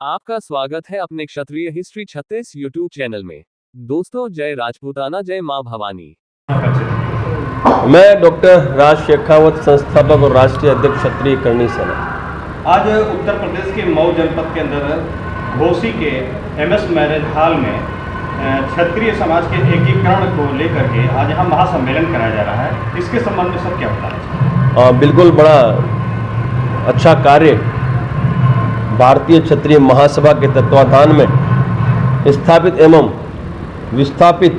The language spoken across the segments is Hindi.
आपका स्वागत है अपने क्षत्रिय हिस्ट्री 36 यूट्यूब चैनल में। दोस्तों, जय राजपूताना, जय मां भवानी। मैं डॉक्टर राज शेखावत, संस्थापक और राष्ट्रीय अध्यक्ष क्षत्रिय करणी सेना। आज उत्तर प्रदेश के मऊ जनपद के अंदर घोसी के एमएस मैरिज हॉल में क्षत्रिय समाज के एकीकरण को लेकर के आज यहाँ महासम्मेलन कराया जा रहा है। इसके संबंध में सब क्या बताना है? बिल्कुल बड़ा अच्छा कार्य भारतीय क्षत्रिय महासभा के तत्वाधान में स्थापित एवं विस्थापित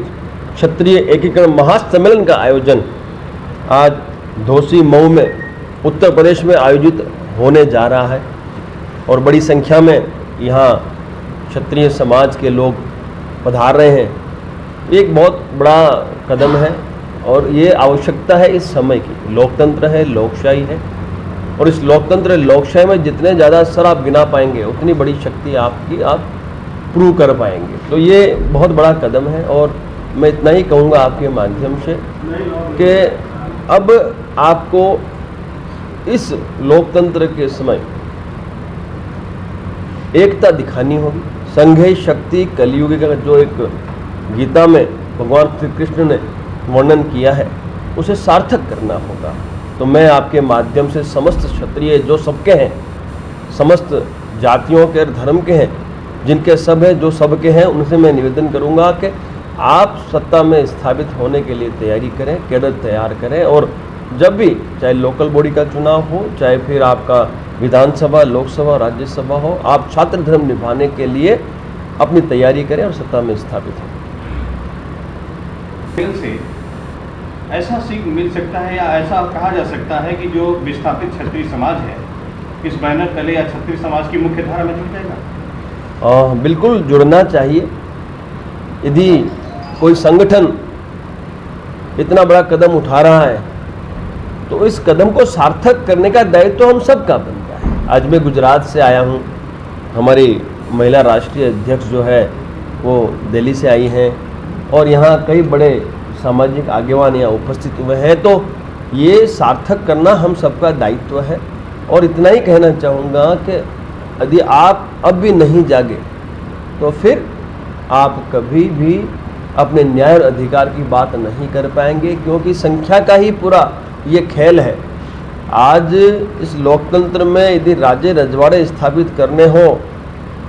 क्षत्रिय एकीकरण महासम्मेलन का आयोजन आज घोसी मऊ में उत्तर प्रदेश में आयोजित होने जा रहा है और बड़ी संख्या में यहाँ क्षत्रिय समाज के लोग पधार रहे हैं। एक बहुत बड़ा कदम है और ये आवश्यकता है इस समय की। लोकतंत्र है, लोकशाही है और इस लोकतंत्र लोकशाही में जितने ज़्यादा अवसर आप गिना पाएंगे उतनी बड़ी शक्ति आपकी आप प्रूव कर पाएंगे। तो ये बहुत बड़ा कदम है और मैं इतना ही कहूँगा आपके माध्यम से कि अब आपको इस लोकतंत्र के समय एकता दिखानी होगी। संघे शक्ति कलयुग का जो एक गीता में भगवान श्री कृष्ण ने वर्णन किया है उसे सार्थक करना होगा। तो मैं आपके माध्यम से समस्त क्षत्रिय जो सबके हैं, समस्त जातियों के धर्म के हैं, जिनके सब हैं, जो सबके हैं, उनसे मैं निवेदन करूंगा कि आप सत्ता में स्थापित होने के लिए तैयारी करें, कैडर तैयार करें और जब भी चाहे लोकल बॉडी का चुनाव हो, चाहे फिर आपका विधानसभा, लोकसभा, राज्यसभा हो, आप छात्र धर्म निभाने के लिए अपनी तैयारी करें और सत्ता में स्थापित हों। ऐसा सीख मिल सकता है या ऐसा कहा जा सकता है कि जो विस्थापित क्षत्रिय समाज है इस बैनर तले या क्षत्रिय समाज की मुख्य धारा में जुड़ जाएगा? बिल्कुल जुड़ना चाहिए। यदि कोई संगठन इतना बड़ा कदम उठा रहा है तो इस कदम को सार्थक करने का दायित्व तो हम सबका बनता है। आज मैं गुजरात से आया हूँ, हमारी महिला राष्ट्रीय अध्यक्ष जो है वो दिल्ली से आई हैं और यहाँ कई बड़े सामाजिक आगेवान यहाँ उपस्थित हुए हैं। तो ये सार्थक करना हम सबका दायित्व है और इतना ही कहना चाहूँगा कि यदि आप अब भी नहीं जागे तो फिर आप कभी भी अपने न्याय और अधिकार की बात नहीं कर पाएंगे, क्योंकि संख्या का ही पूरा ये खेल है। आज इस लोकतंत्र में यदि राज्य रजवाड़े स्थापित करने हो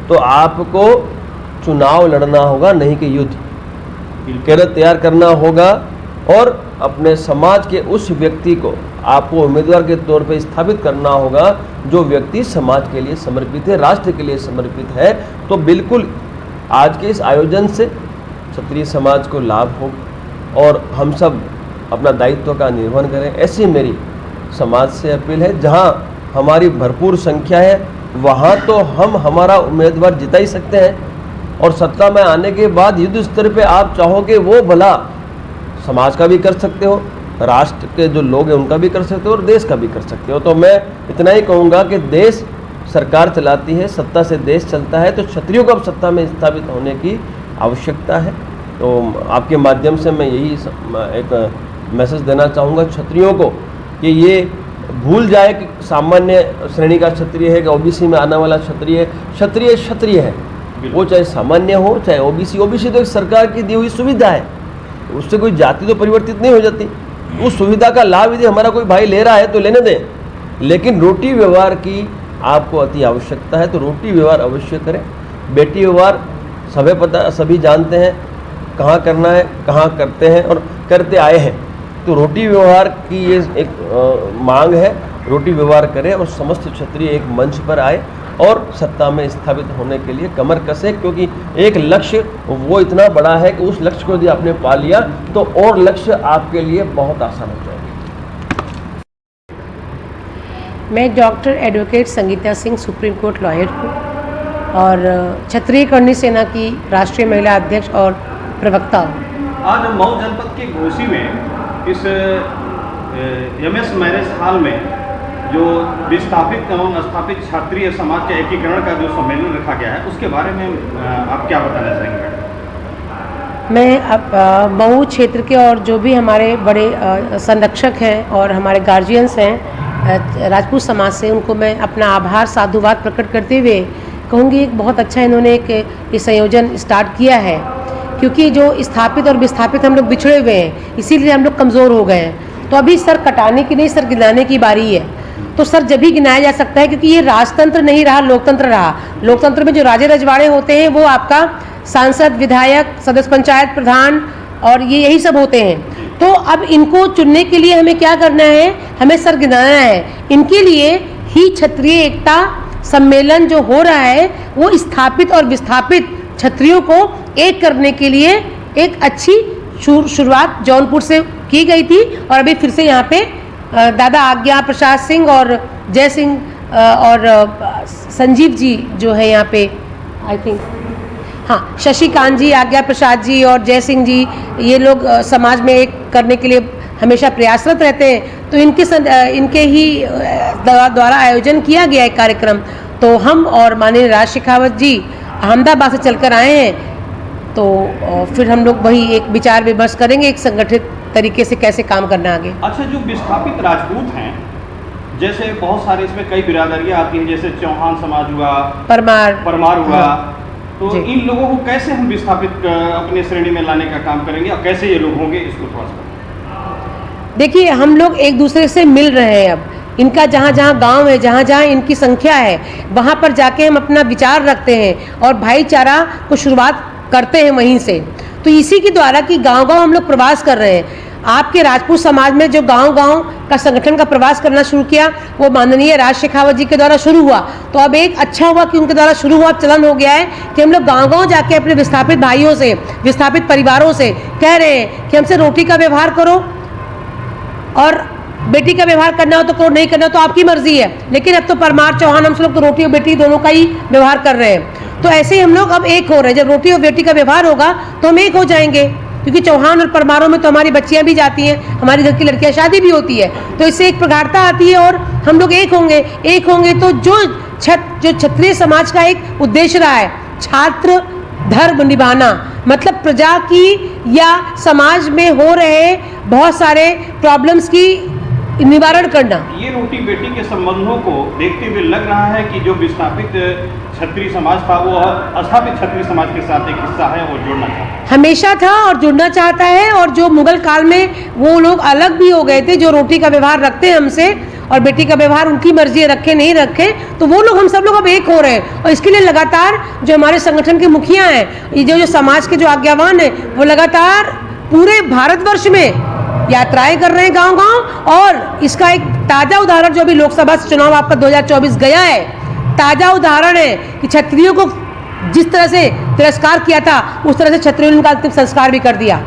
तो आपको चुनाव लड़ना होगा, नहीं कि युद्ध। कैडर तैयार करना होगा और अपने समाज के उस व्यक्ति को आपको उम्मीदवार के तौर पे स्थापित करना होगा जो व्यक्ति समाज के लिए समर्पित है, राष्ट्र के लिए समर्पित है। तो बिल्कुल आज के इस आयोजन से क्षत्रिय समाज को लाभ हो और हम सब अपना दायित्व का निर्वहन करें, ऐसी मेरी समाज से अपील है। जहां हमारी भरपूर संख्या है वहां तो हम हमारा उम्मीदवार जिता ही सकते हैं और सत्ता में आने के बाद युद्ध स्तर पे आप चाहोगे वो भला समाज का भी कर सकते हो, राष्ट्र के जो लोग हैं उनका भी कर सकते हो और देश का भी कर सकते हो। तो मैं इतना ही कहूँगा कि देश सरकार चलाती है, सत्ता से देश चलता है, तो क्षत्रियों को अब सत्ता में स्थापित होने की आवश्यकता है। तो आपके माध्यम से मैं यही एक मैसेज देना चाहूँगा क्षत्रियों को कि ये भूल जाए कि सामान्य श्रेणी का क्षत्रिय है कि ओबीसी में आने वाला क्षत्रिय है। क्षत्रिय क्षत्रिय है, वो चाहे सामान्य हो चाहे ओबीसी। ओबीसी तो एक सरकार की दी हुई सुविधा है, उससे कोई जाति तो परिवर्तित नहीं हो जाती। उस सुविधा का लाभ यदि हमारा कोई भाई ले रहा है तो लेने दें, लेकिन रोटी व्यवहार की आपको अति आवश्यकता है तो रोटी व्यवहार अवश्य करें। बेटी व्यवहार सभी जानते हैं कहाँ करना है, कहाँ करते हैं और करते आए हैं। तो रोटी व्यवहार की ये एक मांग है, रोटी व्यवहार करें और समस्त क्षत्रिय एक मंच पर आए और सत्ता में स्थापित होने के लिए कमर कसे, क्योंकि एक लक्ष्य वो इतना बड़ा है कि उस लक्ष्य को यदि आपने पा लिया तो और लक्ष्य आपके लिए बहुत आसान हो जाएगा। मैं doctor advocate Sangeeta Singh, supreme court lawyer हूँ और क्षत्रिय करणी सेना की राष्ट्रीय महिला अध्यक्ष और प्रवक्ता हूँ। आज मऊ जनपद के घोसी में इस एमएस मैरिज हॉल में जो विस्थापित एवं स्थापित क्षत्रिय समाज के एकीकरण का जो सम्मेलन रखा गया है उसके बारे में आप क्या बताना चाहेंगे? मैं अब मऊ क्षेत्र के और जो भी हमारे बड़े संरक्षक हैं और हमारे गार्जियंस हैं राजपूत समाज से, उनको मैं अपना आभार साधुवाद प्रकट करते हुए कहूँगी एक बहुत अच्छा इन्होंने एक ये संयोजन स्टार्ट किया है, क्योंकि जो स्थापित और विस्थापित हम लोग बिछड़े हुए हैं, इसीलिए हम लोग कमज़ोर हो गए हैं। तो अभी सर कटाने की नहीं, सर गिनाने की बारी है। तो सर जब भी गिनाया जा सकता है, क्योंकि ये राजतंत्र नहीं रहा, लोकतंत्र रहा। लोकतंत्र में जो राजे रजवाड़े होते हैं वो आपका सांसद, विधायक, सदस्य पंचायत प्रधान और ये यही सब होते हैं। तो अब इनको चुनने के लिए हमें क्या करना है, हमें सर गिनाना है। इनके लिए ही क्षत्रिय एकता सम्मेलन जो हो रहा है वो स्थापित और विस्थापित क्षत्रियों को एक करने के लिए एक अच्छी शुरुआत जौनपुर से की गई थी। और अभी फिर से यहाँ पे दादा आज्ञा प्रसाद सिंह और जय सिंह और संजीव जी जो है यहाँ पे, आई थिंक हाँ, शशिकांत जी, आज्ञा प्रसाद जी और जय सिंह जी, ये लोग समाज में एक करने के लिए हमेशा प्रयासरत रहते हैं। तो इनके ही द्वारा आयोजन किया गया एक कार्यक्रम। तो हम और माननीय राज शेखावत जी अहमदाबाद से चलकर आए हैं, तो फिर हम लोग वही एक विचार विमर्श करेंगे एक संगठित तरीके से कैसे काम करना आगे। अच्छा, जो विस्थापित राजपूत हैं, जैसे बहुत सारे इसमें कई बिरादरियाँ आती हैं, जैसे चौहान समाज हुआ, परमार हुआ, तो इन लोगों को कैसे हम विस्थापित अपने श्रेणी में लाने का काम करेंगे और कैसे ये लोग होंगे, इसको थोड़ा सा देखिए। हम लोग एक दूसरे से मिल रहे हैं। अब इनका जहाँ जहाँ गांव है, जहाँ जहाँ इनकी संख्या है, वहाँ पर जाके हम अपना विचार रखते हैं और भाईचारा को शुरुआत करते हैं वहीं से। तो इसी के द्वारा कि गांव-गांव हम लोग प्रवास कर रहे हैं। आपके राजपूत समाज में जो गांव-गांव का संगठन का प्रवास करना शुरू किया, वो माननीय राज शेखावत जी के द्वारा शुरू हुआ। तो अब एक अच्छा हुआ कि उनके द्वारा शुरू हुआ, चलन हो गया है कि हम लोग गांव-गांव जाके अपने विस्थापित भाइयों से, विस्थापित परिवारों से कह रहे हैं कि हमसे रोटी का व्यवहार करो और बेटी का व्यवहार करना हो तो करो, नहीं करना तो आपकी मर्जी है। लेकिन अब तो परमार चौहान हम लोग तो रोटी और बेटी दोनों का ही व्यवहार कर रहे हैं। तो ऐसे ही हम लोग अब एक हो रहे हैं। जब रोटी और बेटी का व्यवहार होगा तो हम एक हो जाएंगे, क्योंकि चौहान और परमारों में तो हमारी बच्चियां भी जाती हैं, हमारी घर की लड़कियां शादी भी होती है। तो इससे एक प्रगाढ़ता आती है और हम लोग एक होंगे। एक होंगे तो जो क्षत्रिय समाज का एक उद्देश्य रहा है, छात्र धर्म निभाना, मतलब प्रजा की या समाज में हो रहे बहुत सारे प्रॉब्लम्स की निवारण करना। ये रोटी बेटी के संबंधों को देखते हुए लग रहा है कि जो विस्थापित क्षत्रिय समाज था वो स्थापित क्षत्रिय समाज के साथ एक हिस्सा है और जुड़ना चाहता है, हमेशा था और जुड़ना चाहता है। और जो मुगल काल में वो लोग अलग भी हो गए थे, जो रोटी का व्यवहार रखते हैं हमसे और बेटी का व्यवहार उनकी मर्जी रखे नहीं रखे, तो वो लोग हम सब लोग अब एक हो रहे हैं। और इसके लिए लगातार जो हमारे संगठन के मुखिया हैं, ये जो समाज के जो आज्ञावान हैं, वो लगातार पूरे भारतवर्ष में यात्राएं कर रहे हैं गांव-गांव। और इसका एक ताज़ा उदाहरण जो अभी लोकसभा चुनाव आपका 2024 गया है, ताज़ा उदाहरण है कि क्षत्रियों को जिस तरह से तिरस्कार किया था, उस तरह से क्षत्रियों ने उनका अंतिम संस्कार भी कर दिया।